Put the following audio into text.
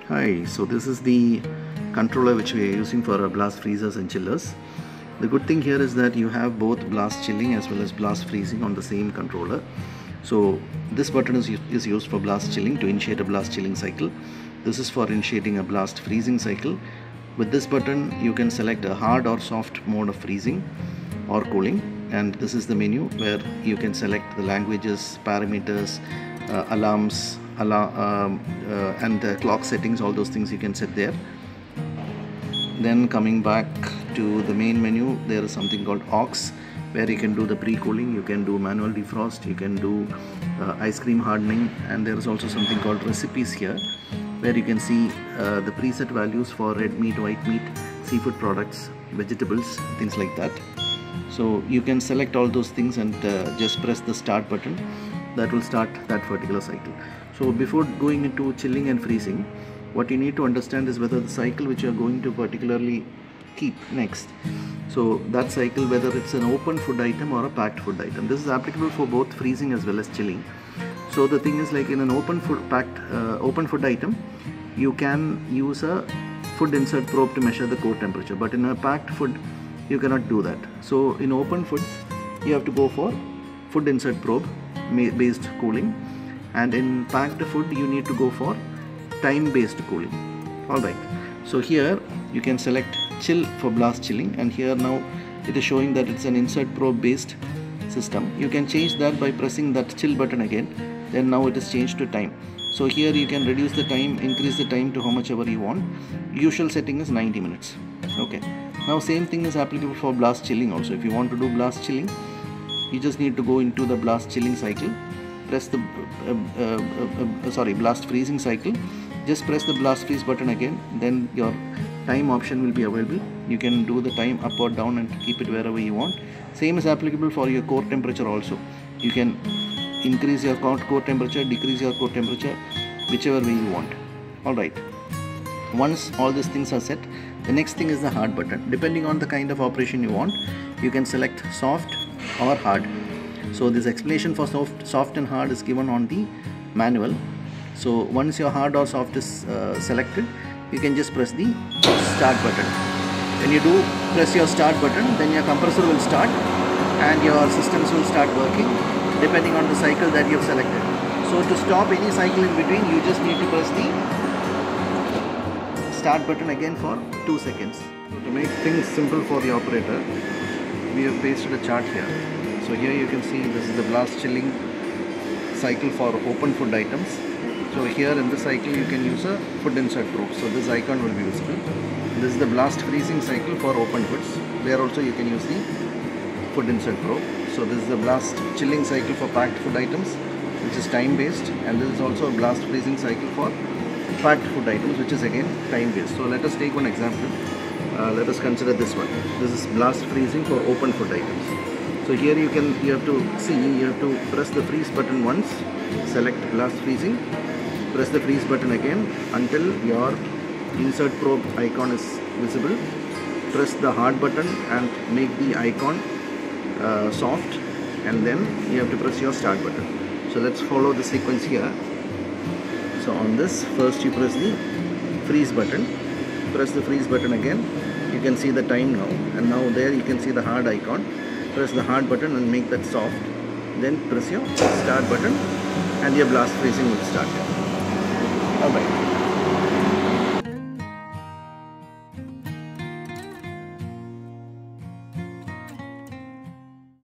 Hi, so this is the controller which we are using for our blast freezers and chillers. The good thing here is that you have both blast chilling as well as blast freezing on the same controller. So this button is used for blast chilling to initiate a blast chilling cycle. This is for initiating a blast freezing cycle. With this button you can select a hard or soft mode of freezing or cooling, and this is the menu where you can select the languages, parameters, alarms, and clock settings. All those things you can set there. Then coming back to the main menu, there is something called aux, where you can do the pre-cooling, you can do manual defrost, you can do ice cream hardening, and there is also something called recipes here, where you can see the preset values for red meat, white meat, seafood products, vegetables, things like that. So you can select all those things and just press the start button. That will start that particular cycle. So before going into chilling and freezing, what you need to understand is whether the cycle which you are going to particularly keep next, so that cycle, whether it's an open food item or a packed food item. This is applicable for both freezing as well as chilling. So the thing is, like in an open food item, you can use a food insert probe to measure the core temperature, but in a packed food you cannot do that. So in open foods you have to go for food insert probe based cooling, and in packed food you need to go for time based cooling. Alright, so here you can select chill for blast chilling, and here now it is showing that it's an insert probe based system. You can change that by pressing that chill button again, then now it is changed to time. So here you can reduce the time, increase the time to how much ever you want. Usual setting is 90 minutes. Okay, now same thing is applicable for blast chilling also. If you want to do blast chilling, you just need to go into the blast chilling cycle, press the blast freezing cycle, just press the blast freeze button again, then your time option will be available. You can do the time up or down and keep it wherever you want. Same is applicable for your core temperature also. You can increase your core temperature, decrease your core temperature, whichever way you want. Alright, once all these things are set, the next thing is the hard button. Depending on the kind of operation you want, you can select soft or hard. So this explanation for soft and hard is given on the manual. So once your hard or soft is selected, you can just press the start button. When you do press your start button, then your compressor will start and your systems will start working depending on the cycle that you have selected. So to stop any cycle in between, you just need to press the start button again for 2 seconds. So to make things simple for the operator, we have pasted a chart here. So here you can see this is the blast chilling cycle for open food items. So here in this cycle you can use a food insert probe. So this icon will be visible. This is the blast freezing cycle for open foods. There also you can use the food insert probe. So this is the blast chilling cycle for packed food items, which is time based, and this is also a blast freezing cycle for packed food items, which is again time based. So let us take one example. Let us consider this one. This is blast freezing for open food items. So here you have to press the freeze button once, select blast freezing, press the freeze button again until your insert probe icon is visible. Press the hard button and make the icon soft, and then you have to press your start button. So let's follow the sequence here. So on this, first you press the freeze button, press the freeze button again, you can see the time now, and now there you can see the hard icon. Press the hard button and make that soft, then press your start button and your blast freezing will start here. Alright,